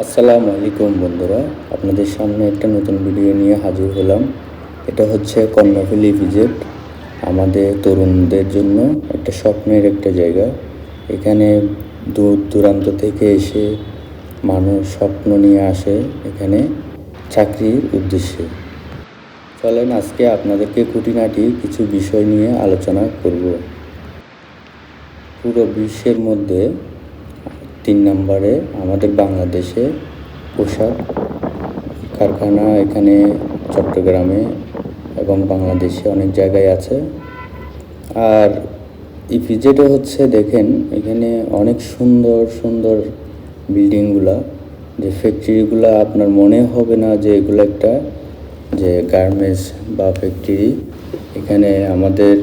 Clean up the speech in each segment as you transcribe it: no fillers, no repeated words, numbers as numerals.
আসসালামু আলাইকুম বন্ধুরা, আপনাদের সামনে একটা নতুন ভিডিও নিয়ে হাজির হলাম। এটা হচ্ছে কর্ণফুলী ভিজিট, আমাদের তরুণদের জন্য একটা স্বপ্নের একটা জায়গা। এখানে দূর দূরান্ত থেকে এসে মানুষ স্বপ্ন নিয়ে আসে এখানে চাকরির উদ্দেশ্যে। চলেন আজকে আপনাদেরকে খুঁটিনাটি কিছু বিষয় নিয়ে আলোচনা করব। পুরো বিশ্বের মধ্যে 3 নম্বরে আমাদের বাংলাদেশে পোশাক কারখানা এখানে চট্টগ্রামে এবং বাংলাদেশে অনেক জায়গায় আছে। আর ইপিজেডে হচ্ছে দেখেন এখানে অনেক সুন্দর সুন্দর বিল্ডিংগুলা, যে ফ্যাক্টরিগুলা আপনার মনে হবে না যে এগুলো একটা যে গার্মেন্টস বা ফ্যাক্টরি। এখানে আমাদের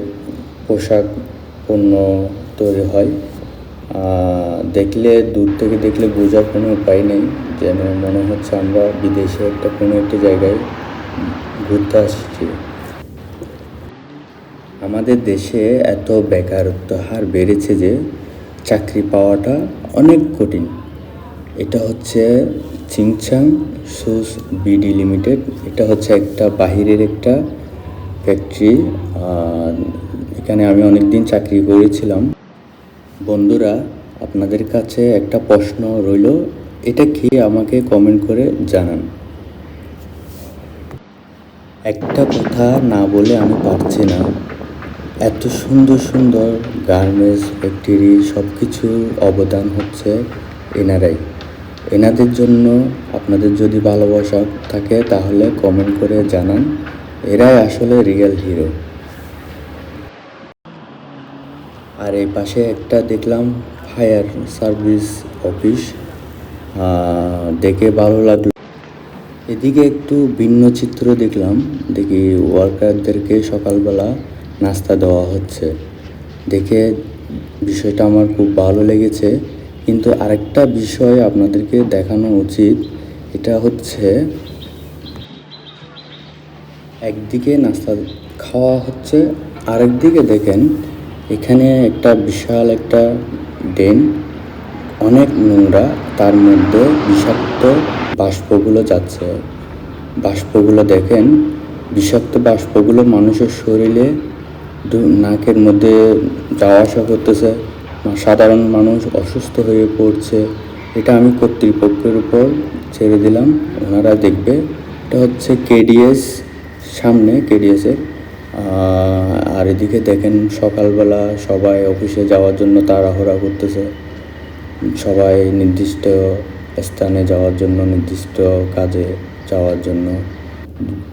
পোশাক পণ্য তৈরি হয়। দেখলে দূর থেকে দেখলে বোঝার কোনো উপায় নেই, যেন মনে হচ্ছে আমরা বিদেশে একটা কোনো একটা জায়গায় ঘুরতে আসছি। আমাদের দেশে এত বেকারত্ব হার বেড়েছে যে চাকরি পাওয়াটা অনেক কঠিন। এটা হচ্ছে চিংচাং শুজ বিডি লিমিটেড। এটা হচ্ছে একটা বাহিরের একটা ফ্যাক্টরি। এখানে আমি অনেক দিন চাকরি করেছিলাম। বন্ধুরা, আপনাদের কাছে একটা প্রশ্ন রইল, এটা কি আমাকে কমেন্ট করে জানান। একটা কথা না বলে আমি পারছি না, এত সুন্দর সুন্দর গার্মেন্টস ফ্যাক্টরি সব কিছু অবদান হচ্ছে এনারাই। এনাদের জন্য আপনাদের যদি ভালোবাসা থাকে তাহলে কমেন্ট করে জানান, এরাই আসলে রিয়েল হিরো। আর এই পাশে একটা দেখলাম ফায়ার সার্ভিস অফিস, দেখে ভালো লাগলো। এদিকে একটু ভিন্ন চিত্র দেখলাম, দেখি ওয়ার্কারদেরকে সকালবেলা নাস্তা দেওয়া হচ্ছে। দেখে বিষয়টা আমার খুব ভালো লেগেছে। কিন্তু আরেকটা বিষয় আপনাদেরকে দেখানো উচিত, এটা হচ্ছে একদিকে নাস্তা খাওয়া হচ্ছে, আরেকদিকে দেখেন এখানে একটা বিশাল একটা ড্রেন, অনেক নোংরা, তার মধ্যে বিষাক্ত বাষ্পগুলো যাচ্ছে। বাষ্পগুলো দেখেন, বিষাক্ত বাষ্পগুলো মানুষের শরীরে নাকের মধ্যে যাওয়া আসা করতেছে, সাধারণ মানুষ অসুস্থ হয়ে পড়ছে। এটা আমি কর্তৃপক্ষের উপর ছেড়ে দিলাম, ওনারা দেখবে। এটা হচ্ছে কেডিএস, সামনে কেডিএসের। আর এদিকে দেখেন সকালবেলা সবাই অফিসে যাওয়ার জন্য তাড়াহুড়া করতেছে, সবাই নির্দিষ্ট স্থানে যাওয়ার জন্য, নির্দিষ্ট কাজে যাওয়ার জন্য।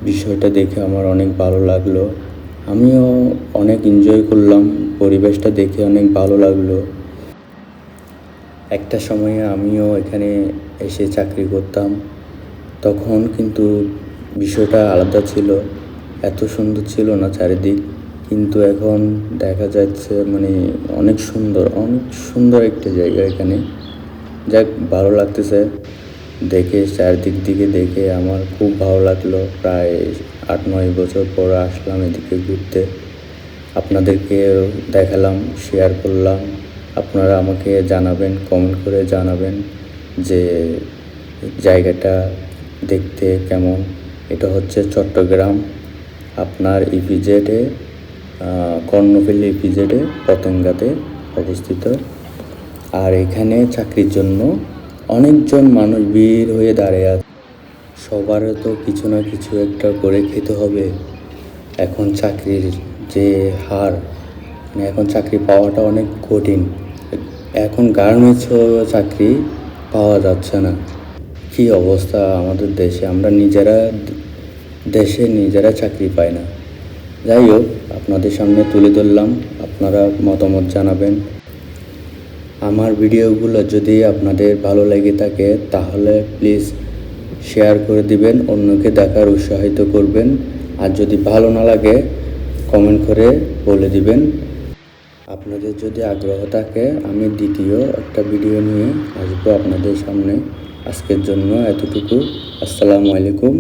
বিষয়টা দেখে আমার অনেক ভালো লাগলো, আমিও অনেক এনজয় করলাম, পরিবেশটা দেখে অনেক ভালো লাগলো। একটা সময়ে আমিও এখানে এসে চাকরি করতাম, তখন কিন্তু বিষয়টা আলাদা ছিল, এত সুন্দর ছিল না চারিদিক। কিন্তু এখন দেখা যাচ্ছে মানে অনেক সুন্দর একটা জায়গা এখানে। যাক, ভালো লাগতেছে দেখে, চারদিক দিকে দেখে আমার খুব ভালো লাগলো। প্রায় 8-9 বছর পর আসলাম এদিকে ঘুরতে, আপনাদেরকে দেখালাম, শেয়ার করলাম। আপনারা আমাকে জানাবেন, কমেন্ট করে জানাবেন যে জায়গাটা দেখতে কেমন। এটা হচ্ছে চট্টগ্রাম, আপনার ইপিজেডে, কর্ণফুলী ইপিজেডে পতেঙ্গাতে অবস্থিত। আর এখানে চাকরির জন্য অনেকজন মানুষ ভিড় হয়ে দাঁড়িয়ে আছে। সবারও তো কিছু না কিছু একটা করে খেতে হবে। এখন চাকরির যে হার, মানে এখন চাকরি পাওয়াটা অনেক কঠিন। এখন গার্মেন্টসও চাকরি পাওয়া যাচ্ছে না। কি অবস্থা আমাদের দেশে, আমরা নিজেরা চাকরি পাই না। যাই হোক, আপনাদের সামনে তুলে ধরলাম, আপনারা মতামত জানাবেন। আমার ভিডিওগুলো যদি আপনাদের ভালো লেগে থাকে তাহলে প্লিজ শেয়ার করে দিবেন, অন্যকে দেখার উৎসাহিত করবেন। আর যদি ভালো না লাগে কমেন্ট করে বলে দিবেন। আপনাদের যদি আগ্রহ থাকে আমি দ্বিতীয় একটা ভিডিও নিয়ে আসবো আপনাদের সামনে। আজকের জন্য এতটুকু। আসসালামু আলাইকুম।